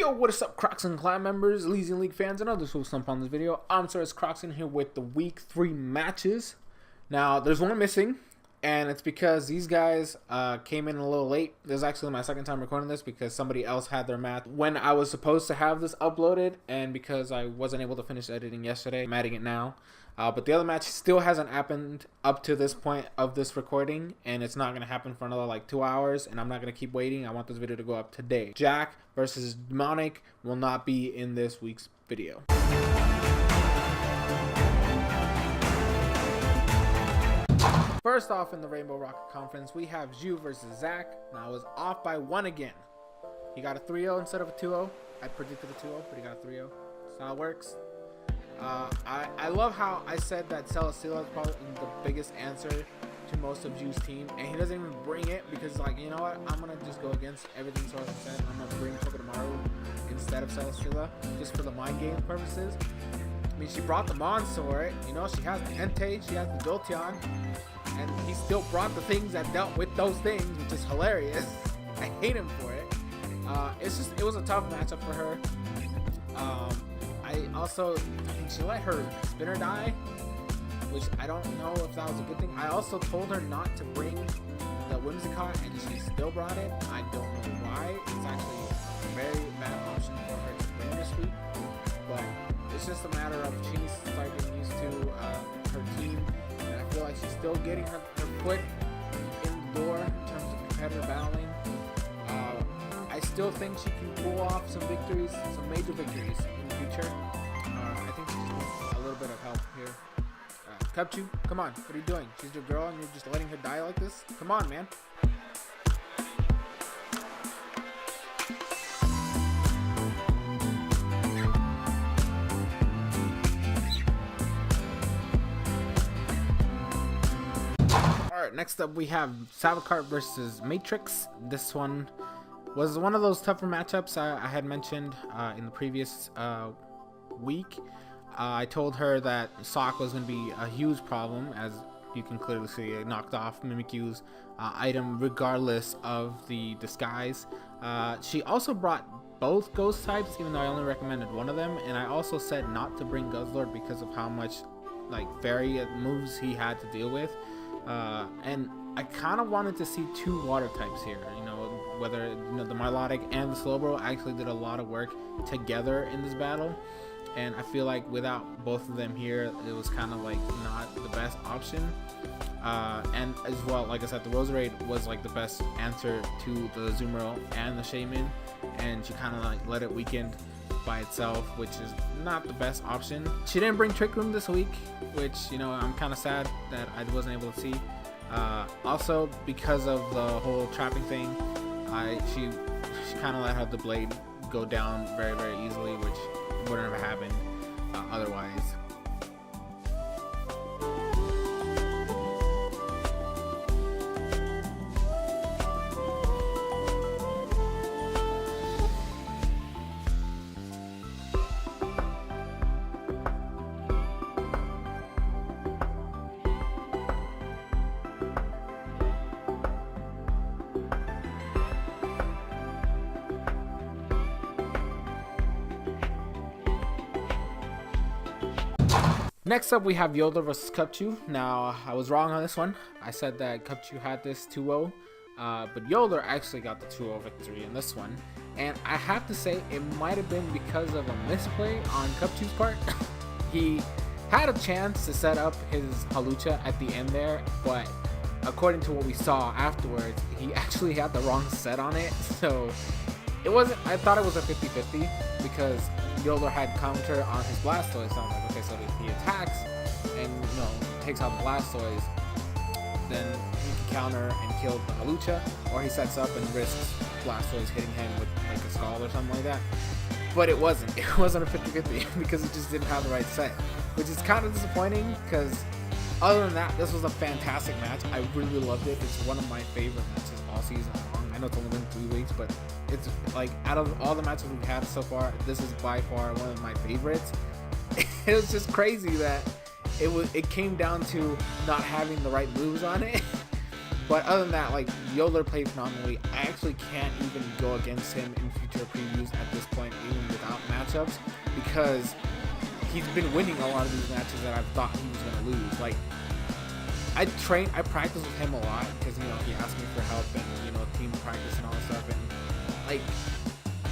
Yo, what is up, Crockxen clan members, Elysian League fans, and others who slump on this video? I'm SoresanCrockxen here with the week 3 matches. Now, there's one missing, and it's because these guys came in a little late. This is actually my second time recording this because somebody else had their match when I was supposed to have this uploaded, and because I wasn't able to finish editing yesterday, I'm adding it now. But the other match still hasn't happened up to this point of this recording, and it's not going to happen for another like 2 hours, and I'm not going to keep waiting. I want this video to go up today. Jack versus Demonic will not be in this week's video. First off, in the Rainbow Rocket Conference, we have Zhu versus Zach. Now, I was off by 1 again. He got a 3-0 instead of a 2-0. I predicted a 2-0, but he got a 3-0. That's how it works. I love how I said that Celesteela is probably the biggest answer to most of Zhu's team, and he doesn't even bring it because, like, you know what? I'm going to just go against everything Soresen said. I'm going to bring Tokoromaru instead of Celesteela just for the mind game purposes. I mean, she brought the Monsor, you know, she has the Entei, she has the Jolteon, and he still brought the things that dealt with those things, which is hilarious. I hate him for it. It was a tough matchup for her. I think she let her spinner die, which I don't know if that was a good thing. I also told her not to bring the Whimsicott, and she still brought it. I don't know why. It's actually a very bad option for her to bring this week, but it's just a matter of she needs to start getting used to her team, and I feel like she's still getting her foot in the door in terms of competitive battling. I still think she can pull off some victories, some major victories in the future. I think she just needs a little bit of help here. Cupchu, come on, what are you doing? She's your girl and you're just letting her die like this? Come on, man. Alright, next up we have Savacart versus Matrix. This one was one of those tougher matchups I had mentioned in the previous week. I told her that Sock was going to be a huge problem, as you can clearly see. It knocked off Mimikyu's item regardless of the disguise. She also brought both ghost types, even though I only recommended one of them, and I also said not to bring Guzzlord because of how much like fairy moves he had to deal with. And I kind of wanted to see 2 water types here, you know, whether the Milotic and the Slowbro actually did a lot of work together in this battle, and I feel like without both of them here, it was kind of like not the best option. And as well, like I said, the Roserade was like the best answer to the Azumarill and the Shaman, and she kind of like let it weaken by itself, which is not the best option. She didn't bring Trick Room this week, which, you know, I'm kind of sad that I wasn't able to see. Also, because of the whole trapping thing, she kind of let her the blade go down very, very easily, which wouldn't have happened otherwise. Next up, we have Yoda versus Cupchu. Now, I was wrong on this one. I said that Cupchu had this 2-0, but Yoda actually got the 2-0 victory in this one. And I have to say, it might have been because of a misplay on Cupchu's part. He had a chance to set up his Halucha at the end there, but according to what we saw afterwards, he actually had the wrong set on it. So it wasn't, I thought it was a 50-50 because Yoda had counter on his Blastoise. So I was like, okay, so if he attacks and, you know, takes out the Blastoise, then he can counter and kill the Halucha, or he sets up and risks Blastoise hitting him with like a Scald or something like that. But it wasn't. It wasn't a 50-50 because it just didn't have the right set, which is kind of disappointing because other than that, this was a fantastic match. I really loved it. It's one of my favorite matches all season long. I know it's only been 3 weeks, but it's like out of all the matches we've had so far, this is by far one of my favorites. It was just crazy that it came down to not having the right moves on it. But other than that, like, Yodeler played phenomenally. I actually can't even go against him in future previews at this point, even without matchups, because he's been winning a lot of these matches that I thought he was going to lose. Like, I practice with him a lot because, you know, he asked me for help and, you know, team practice and all that stuff. And, like,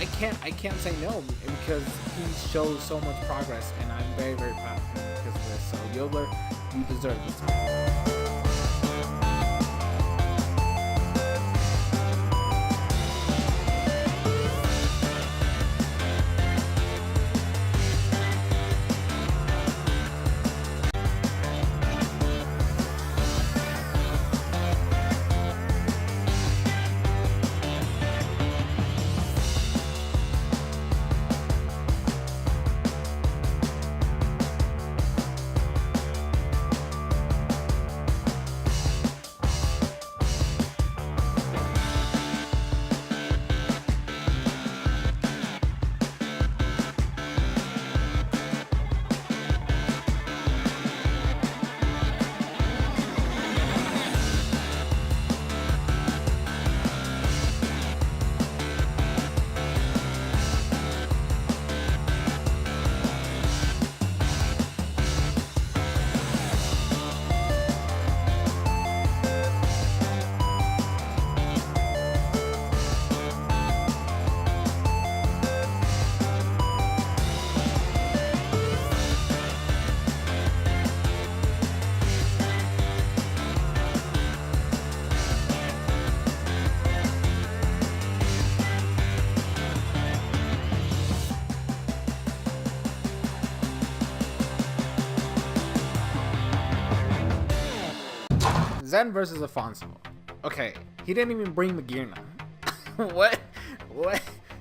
I can't say no because he shows so much progress, and I'm very, very proud of him because of this. So, Yodeler, you deserve this. Zen versus Alfonso. Okay, he didn't even bring Magirna. What?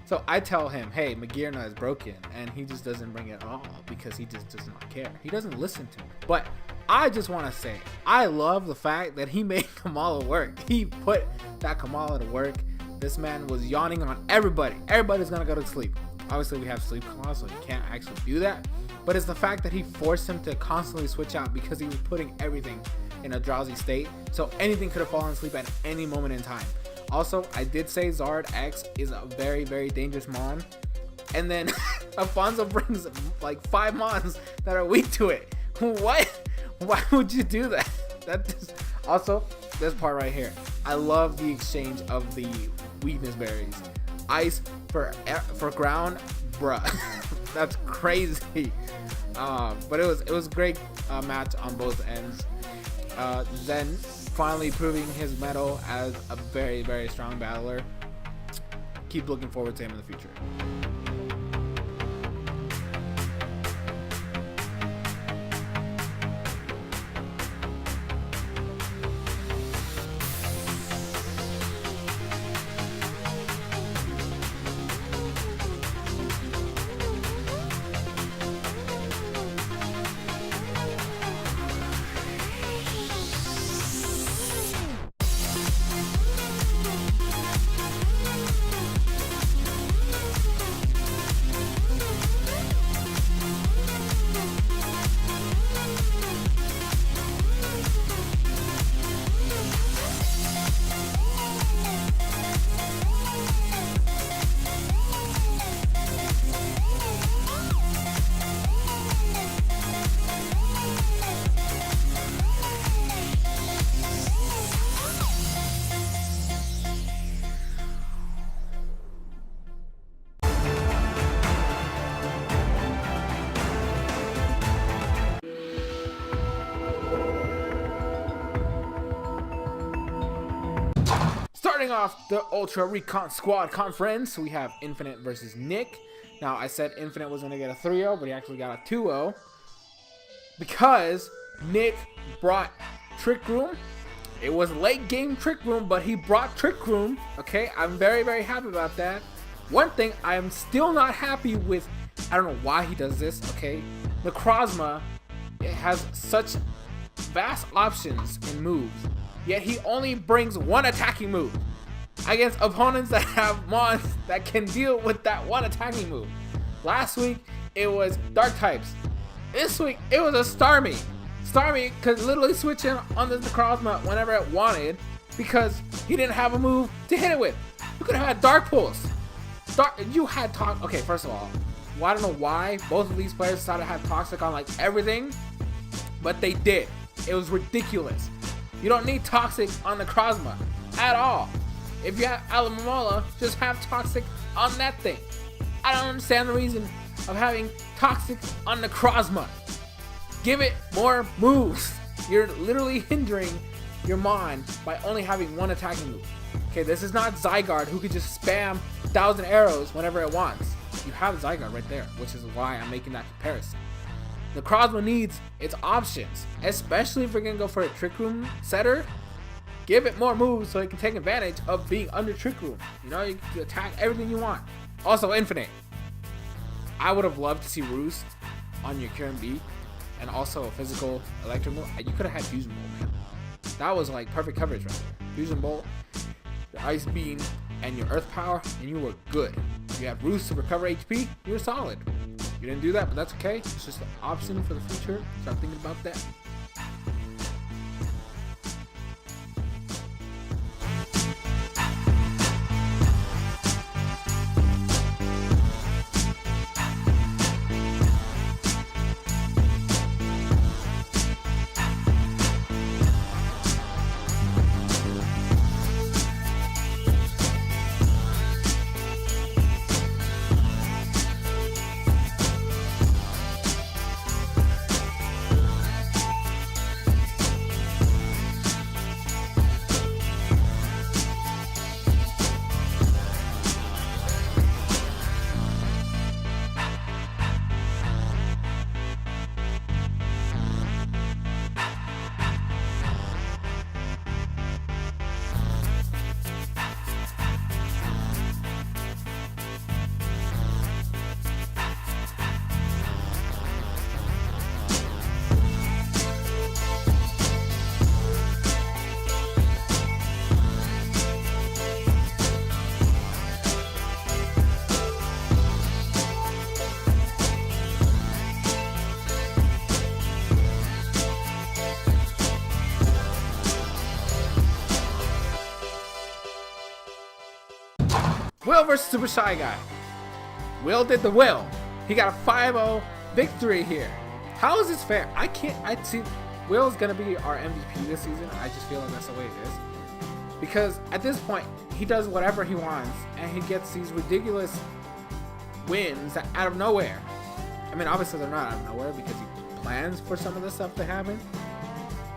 So I tell him, hey, Magirna is broken, and he just doesn't bring it at all because he just does not care. He doesn't listen to me. But I just want to say, I love the fact that he made Kamala work. He put that Kamala to work. This man was yawning on everybody. Everybody's gonna go to sleep. Obviously, we have sleep Kamala, so he can't actually do that. But it's the fact that he forced him to constantly switch out because he was putting everything in a drowsy state, so anything could have fallen asleep at any moment in time. Also, I did say Zard X is a very, very dangerous mon, and then Alfonso brings like 5 mons that are weak to it. What? Why would you do that? Also, this part right here, I love the exchange of the weakness berries. Ice for ground, bruh. That's crazy. But it was a great match on both ends. Zen finally proving his mettle as a very, very strong battler. Keep looking forward to him in the future. Starting off the Ultra Recon Squad Conference, we have Infinite versus Nick. Now, I said Infinite was going to get a 3-0, but he actually got a 2-0. Because Nick brought Trick Room. It was late game Trick Room, but he brought Trick Room. Okay, I'm very, very happy about that. One thing I'm still not happy with, I don't know why he does this, okay? Necrozma, it has such vast options in moves, yet he only brings one attacking move against opponents that have mons that can deal with that one attacking move. Last week, it was Dark types. This week, it was a Starmie. Starmie could literally switch in on the Necrozma whenever it wanted, because he didn't have a move to hit it with. You could have had Dark Pulse. You had okay, first of all, well, I don't know why both of these players decided to have Toxic on like everything, but they did. It was ridiculous. You don't need Toxic on the Necrozma at all. If you have Alamomola, just have Toxic on that thing. I don't understand the reason of having Toxic on the Necrozma. Give it more moves. You're literally hindering your Mon by only having one attacking move. Okay, this is not Zygarde who could just spam 1,000 arrows whenever it wants. You have Zygarde right there, which is why I'm making that comparison. The Necrozma needs its options, especially if we're gonna go for a Trick Room setter. Give it more moves so it can take advantage of being under Trick Room. You know, you can attack everything you want. Also, Infinite. I would have loved to see Roost on your Kieran B, and also a physical electric move. You could have had Fusion Bolt, man. That was like perfect coverage right there. Fusion Bolt, the Ice Beam, and your Earth Power, and you were good. You had Roost to recover HP, you were solid. You didn't do that, but that's okay. It's just an option for the future. Start thinking about that. Will versus Super Shy Guy. Will did the Will. He got a 5-0 victory here. How is this fair? I see Will's gonna be our MVP this season. I just feel like that's the way it is. Because at this point, he does whatever he wants and he gets these ridiculous wins out of nowhere. I mean, obviously they're not out of nowhere because he plans for some of the stuff to happen.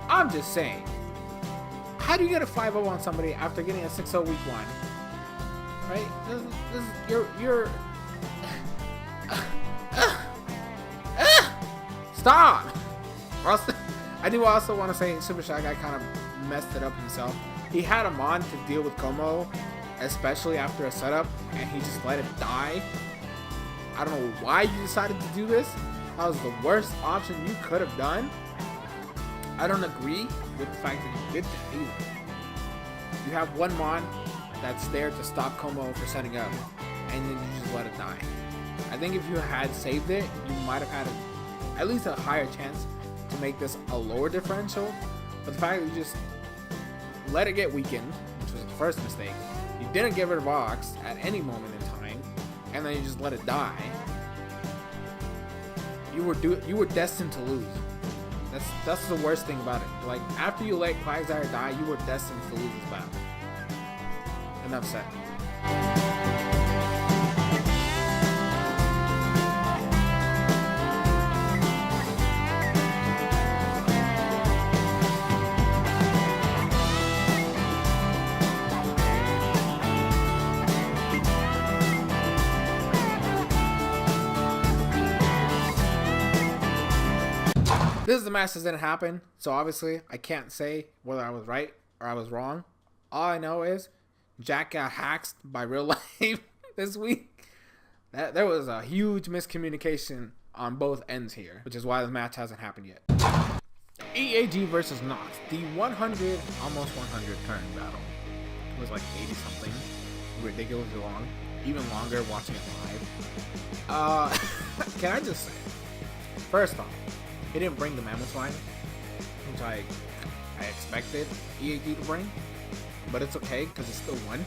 I'm just saying, how do you get a 5-0 on somebody after getting a 6-0 week one? Right? You're stop! I do also want to say Super Shy Guy kind of messed it up himself. He had him on to deal with Como, especially after a setup, and he just let it die. I don't know why you decided to do this. That was the worst option you could have done. I don't agree with the fact that you did that either. You have one Mon that's there to stop Como for setting up, and then you just let it die. I think if you had saved it, you might have had at least a higher chance to make this a lower differential. But the fact that you just let it get weakened, which was the first mistake, you didn't get rid of Ox at any moment in time, and then you just let it die. You were destined to lose. That's the worst thing about it. Like, after you let Quagsire die, you were destined to lose this battle. Enough said. This is the match that didn't happen, so obviously I can't say whether I was right or I was wrong. All I know is Jack got hacked by real life this week. There was a huge miscommunication on both ends here, which is why the match hasn't happened yet. EAG versus Nox, the 100, almost 100 turn battle. It was like 80 something, ridiculously long, even longer watching it live. Can I just say, first off, he didn't bring the Mammoth line, which I expected EAG to bring. but it's okay because it still won.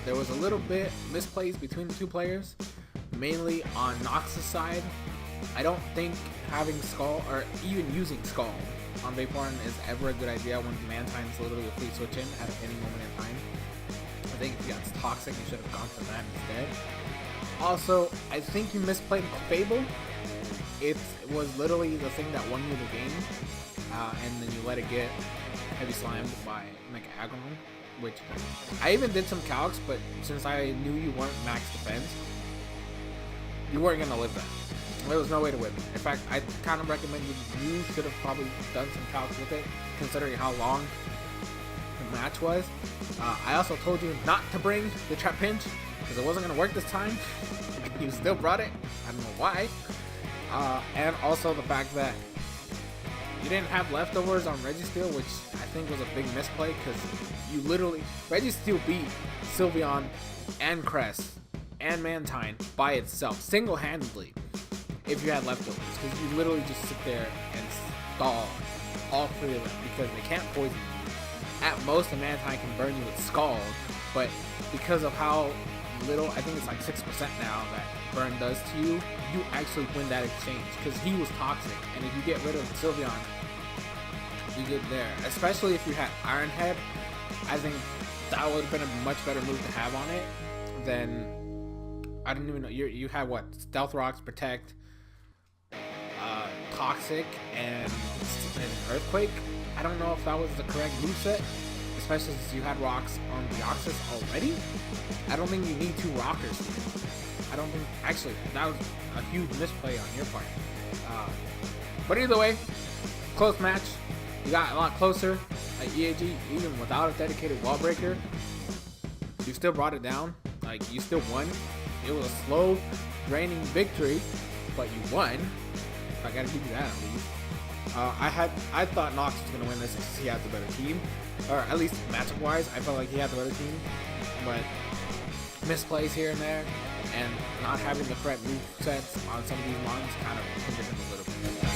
There was a little bit misplays between the two players, mainly on Nox's side. I don't think having Skull, or even using Skull on Vaporeon is ever a good idea when Mantine's literally a free switch in at any moment in time. I think if you got Toxic, you should have gone for that instead. Also, I think you misplayed Fable. It was literally the thing that won you the game, and then you let it get heavy slammed by Mega Aggron, which I even did some calcs, but since I knew you weren't max defense, you weren't gonna live that. There was no way to win. In fact, I kind of recommended you should have probably done some calcs with it, considering how long the match was. I also told you not to bring the trap pinch because it wasn't gonna work this time. You still brought it. I don't know why. And also the fact that you didn't have leftovers on Registeel, which I think was a big misplay because you literally Registeel beat Sylveon and Crest and Mantine by itself single-handedly if you had leftovers, because you literally just sit there and stall all three of them because they can't poison you. At most, a Mantine can burn you with Scald, but because of how little, I think it's like 6% now that burn does to you, you actually win that exchange because he was toxic, and if you get rid of Sylveon, you get there. Especially if you had Iron Head, I think that would have been a much better move to have on it than, I didn't even know, you had what, Stealth Rocks, Protect, Toxic, and Earthquake. I don't know if that was the correct moveset, especially since you had rocks on Deoxys already. I don't think you need two rockers. I don't think, actually, that was a huge misplay on your part. But either way, close match. You got a lot closer at EAG, even without a dedicated wall breaker. You still brought it down. Like, you still won. It was a slow, draining victory, but you won. I gotta give you that at least. I thought Nox was gonna win this because he had the better team, or at least matchup wise, I felt like he had the better team. But misplays here and there, and not having the correct move sets on some of these mons kind of hindered him a little bit.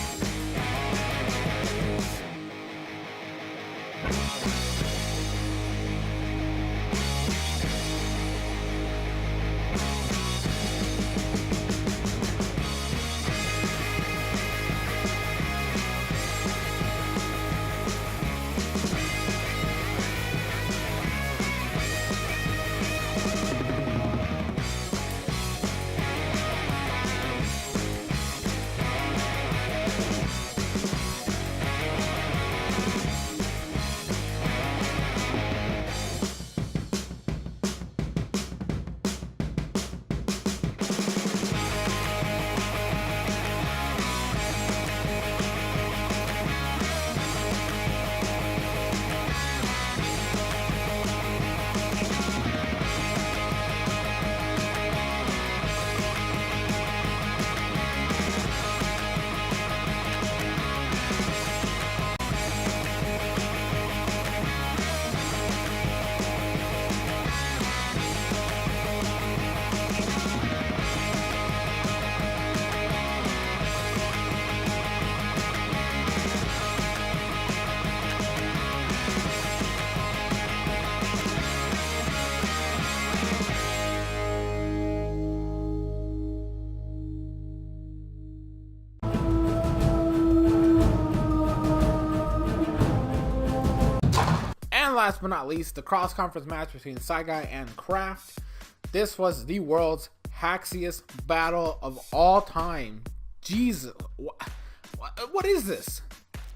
Last but not least, the cross-conference match between Saigai and Kraft. This was the world's haxiest battle of all time. Jesus, what is this?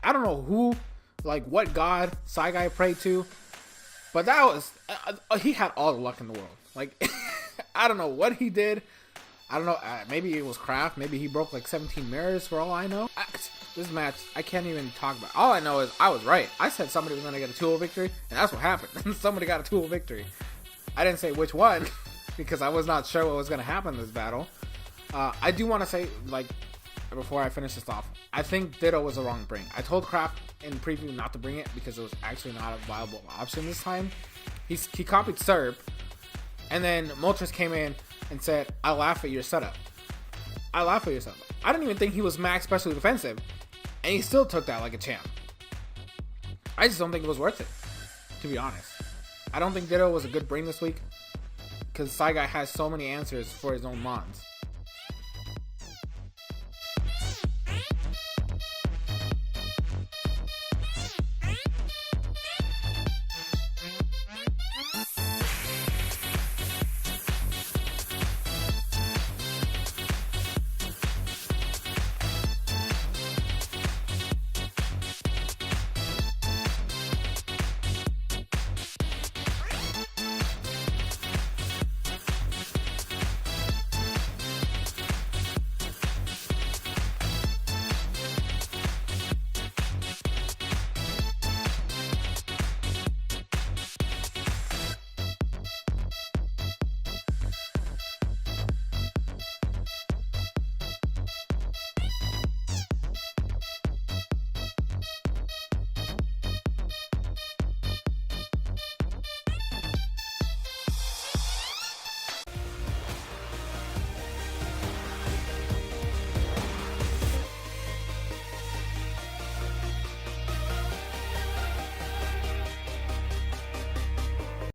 I don't know who, like what god Saigai prayed to, but that was, he had all the luck in the world. Like, I don't know what he did. I don't know, maybe it was Kraft, maybe he broke like 17 mirrors for all I know. This match, I can't even talk about. All I know is I was right. I said somebody was going to get a 2-0 victory, and that's what happened. Somebody got a 2-0 victory. I didn't say which one, because I was not sure what was going to happen in this battle. I do want to say, like, before I finish this off, I think Ditto was the wrong bring. I told Kraft in preview not to bring it, because it was actually not a viable option this time. He copied Serb, and then Moltres came in and said, I laugh at your setup. I laugh at your setup. I didn't even think he was max specially defensive, and he still took that like a champ. I just don't think it was worth it. to be honest. I don't think Ditto was a good bring this week, because Saigai has so many answers for his own mons.